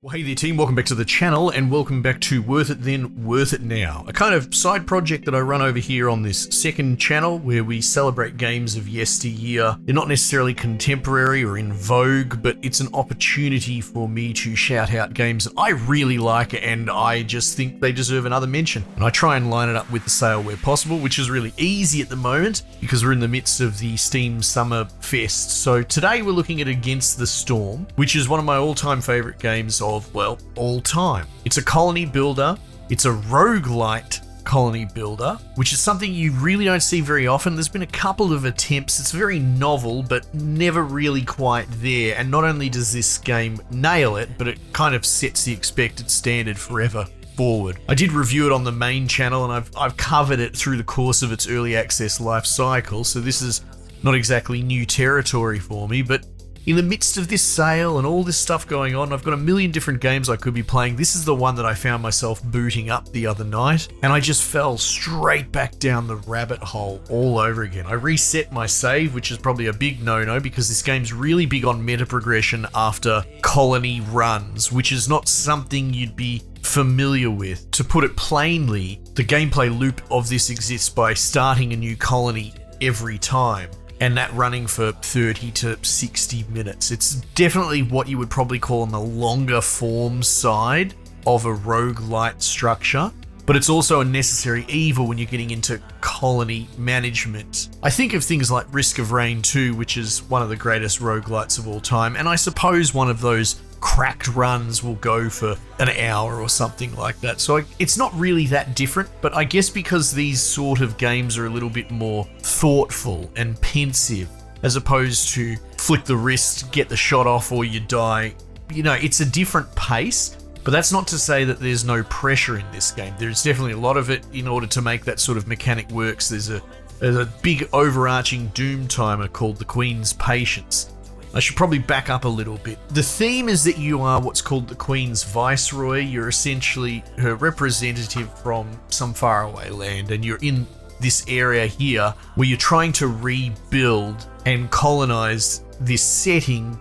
Well, hey there team, welcome back to the channel and welcome back to Worth It Then, Worth It Now, a kind of side project that I run over here on this second channel where we celebrate games of yesteryear. They're not necessarily contemporary or in vogue, but it's an opportunity for me to shout out games that I really like and I just think they deserve another mention. And I try and line it up with the sale where possible, which is really easy at the moment because we're in the midst of the Steam Summer Fest. So today we're looking at Against the Storm, which is one of my all-time favorite games of, well, all time. It's a colony builder. It's a roguelite colony builder, which is something you really don't see very often. There's been a couple of attempts. It's very novel, but never really quite there. And not only does this game nail it, but it kind of sets the expected standard forever forward. I did review it on the main channel and I've covered it through the course of its early access life cycle. So this is not exactly new territory for me, but in the midst of this sale and all this stuff going on, I've got a million different games I could be playing. This is the one that I found myself booting up the other night, and I just fell straight back down the rabbit hole all over again. I reset my save, which is probably a big no-no because this game's really big on meta progression after colony runs, which is not something you'd be familiar with. To put it plainly, the gameplay loop of this exists by starting a new colony every time, and that running for 30 to 60 minutes. It's definitely what you would probably call on the longer form side of a roguelite structure, but it's also a necessary evil when you're getting into colony management. I think of things like Risk of Rain 2, which is one of the greatest roguelites of all time, and I suppose one of those cracked runs will go for an hour or something like that. So it's not really that different, but I guess because these sort of games are a little bit more thoughtful and pensive, as opposed to flick the wrist, get the shot off or you die, you know, it's a different pace. But that's not to say that there's no pressure in this game. There's definitely a lot of it in order to make that sort of mechanic works. There's a big overarching doom timer called the Queen's Patience. I should probably back up a little bit. The theme is that you are what's called the Queen's Viceroy. You're essentially her representative from some faraway land, and you're in this area here where you're trying to rebuild and colonize this setting,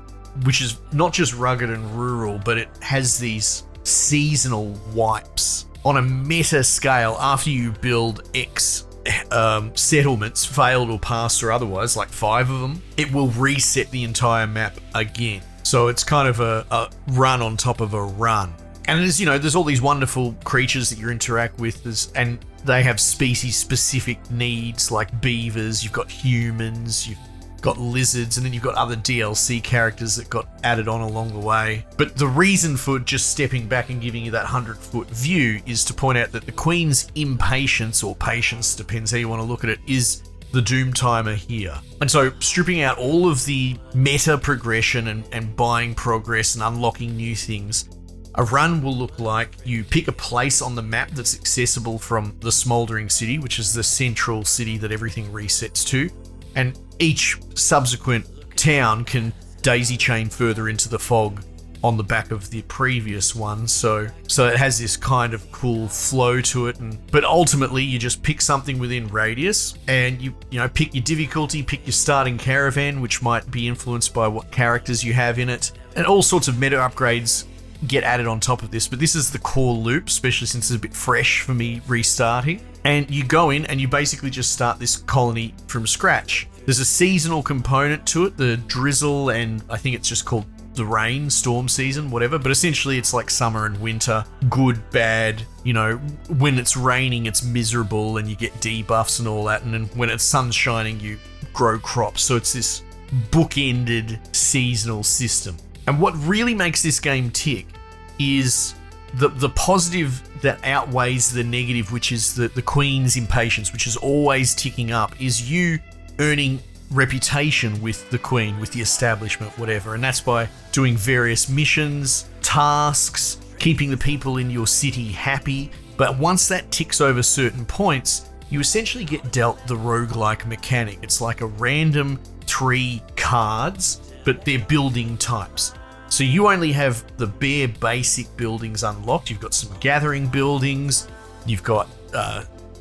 which is not just rugged and rural, but it has these seasonal wipes on a meta scale. After you build X settlements, failed or passed or otherwise, like 5 of them, it will reset the entire map again. So it's kind of a run on top of a run. And there's, you know, there's all these wonderful creatures that you interact with, and they have species-specific needs, like beavers, you've got humans, you've got lizards, and then you've got other DLC characters that got added on along the way. But the reason for just stepping back and giving you that 100-foot view is to point out that the Queen's impatience, or patience, depends how you want to look at it, is the doom timer here. And so stripping out all of the meta progression and buying progress and unlocking new things, a run will look like you pick a place on the map that's accessible from the Smouldering City, which is the central city that everything resets to, and each subsequent town can daisy chain further into the fog on the back of the previous one. So it has this kind of cool flow to it, but ultimately you just pick something within radius and you know, pick your difficulty, pick your starting caravan, which might be influenced by what characters you have in it, and all sorts of meta upgrades get added on top of this. But this is the core loop, especially since it's a bit fresh for me restarting. And you go in and you basically just start this colony from scratch. There's a seasonal component to it, the drizzle, and I think it's just called the rain, storm season, whatever. But essentially it's like summer and winter, good, bad. You know, when it's raining, it's miserable and you get debuffs and all that. And then when it's sun's shining, you grow crops. So it's this bookended seasonal system. And what really makes this game tick is the positive that outweighs the negative, which is the Queen's impatience, which is always ticking up, is you earning reputation with the Queen, with the establishment, whatever. And that's by doing various missions, tasks, keeping the people in your city happy. But once that ticks over certain points, you essentially get dealt the roguelike mechanic. It's like a random 3 cards, but they're building types. So you only have the bare basic buildings unlocked. You've got some gathering buildings, you've got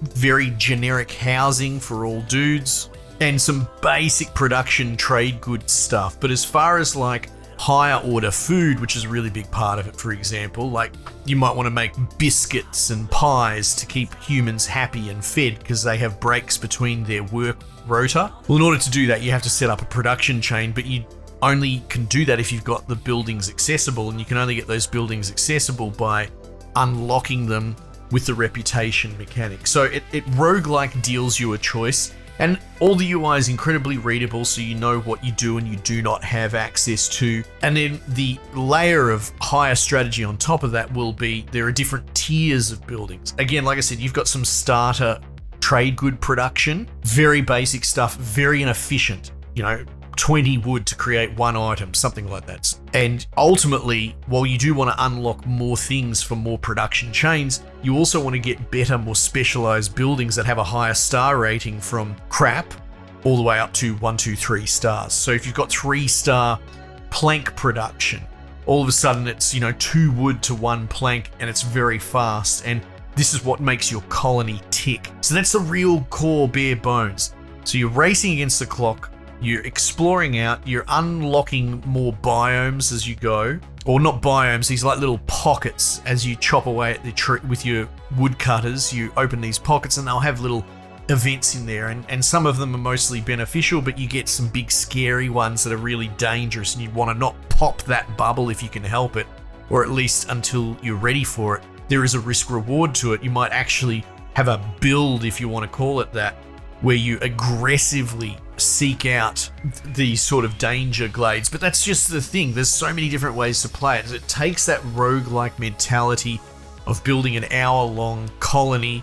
very generic housing for all dudes, and some basic production trade goods stuff. But as far as like higher order food, which is a really big part of it. For example, like you might want to make biscuits and pies to keep humans happy and fed because they have breaks between their work rota. Well, in order to do that, you have to set up a production chain, but you only can do that if you've got the buildings accessible, and you can only get those buildings accessible by unlocking them with the reputation mechanic. So it roguelike deals you a choice, and all the UI is incredibly readable, so you know what you do and you do not have access to. And then the layer of higher strategy on top of that will be there are different tiers of buildings. Again, like I said, you've got some starter trade good production, very basic stuff, very inefficient, 20 wood to create one item, something like that. And ultimately, while you do want to unlock more things for more production chains, you also want to get better, more specialized buildings that have a higher star rating from crap all the way up to 1, 2, 3 stars. So if you've got 3-star plank production, all of a sudden it's, 2 wood to 1 plank, and it's very fast. And this is what makes your colony tick. So that's the real core bare bones. So you're racing against the clock, you're exploring out, you're unlocking more biomes as you go. Or not biomes, these like little pockets as you chop away at the tree with your woodcutters. You open these pockets and they'll have little events in there, and some of them are mostly beneficial, but you get some big scary ones that are really dangerous, and you want to not pop that bubble if you can help it, or at least until you're ready for it. There is a risk reward to it. You might actually have a build, if you want to call it that, where you aggressively seek out these sort of danger glades. But that's just the thing. There's so many different ways to play it. It takes that roguelike mentality of building an hour-long colony.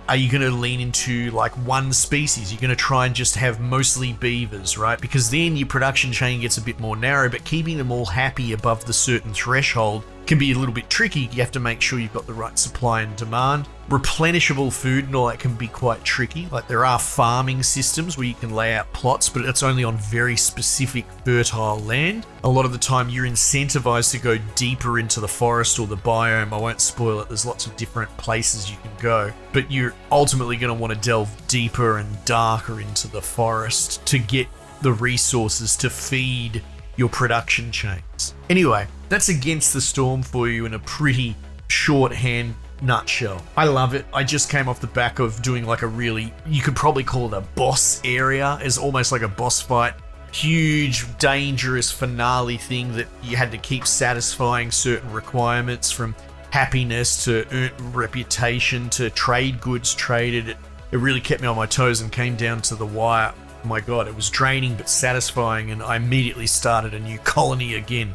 Are you going to lean into like one species? You're going to try and just have mostly beavers, right? Because then your production chain gets a bit more narrow, but keeping them all happy above the certain threshold can be a little bit tricky. You have to make sure you've got the right supply and demand. Replenishable food and all that can be quite tricky. Like there are farming systems where you can lay out plots, but it's only on very specific fertile land. A lot of the time you're incentivized to go deeper into the forest or the biome. I won't spoil it. There's lots of different places you can go, but you're ultimately going to want to delve deeper and darker into the forest to get the resources to feed your production chains. Anyway, that's Against the Storm for you in a pretty shorthand nutshell. I love it. I just came off the back of doing like a really, you could probably call it a boss area. It's almost like a boss fight. Huge, dangerous finale thing that you had to keep satisfying certain requirements, from happiness to earned reputation to trade goods traded. It really kept me on my toes and came down to the wire. Oh my god, it was draining but satisfying, and I immediately started a new colony again.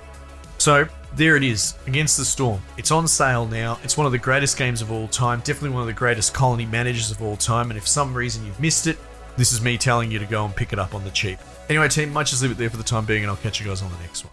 So there it is, Against the Storm. It's on sale now. It's one of the greatest games of all time, definitely one of the greatest colony managers of all time, and if for some reason you've missed it, this is me telling you to go and pick it up on the cheap. Anyway team, might just leave it there for the time being, and I'll catch you guys on the next one.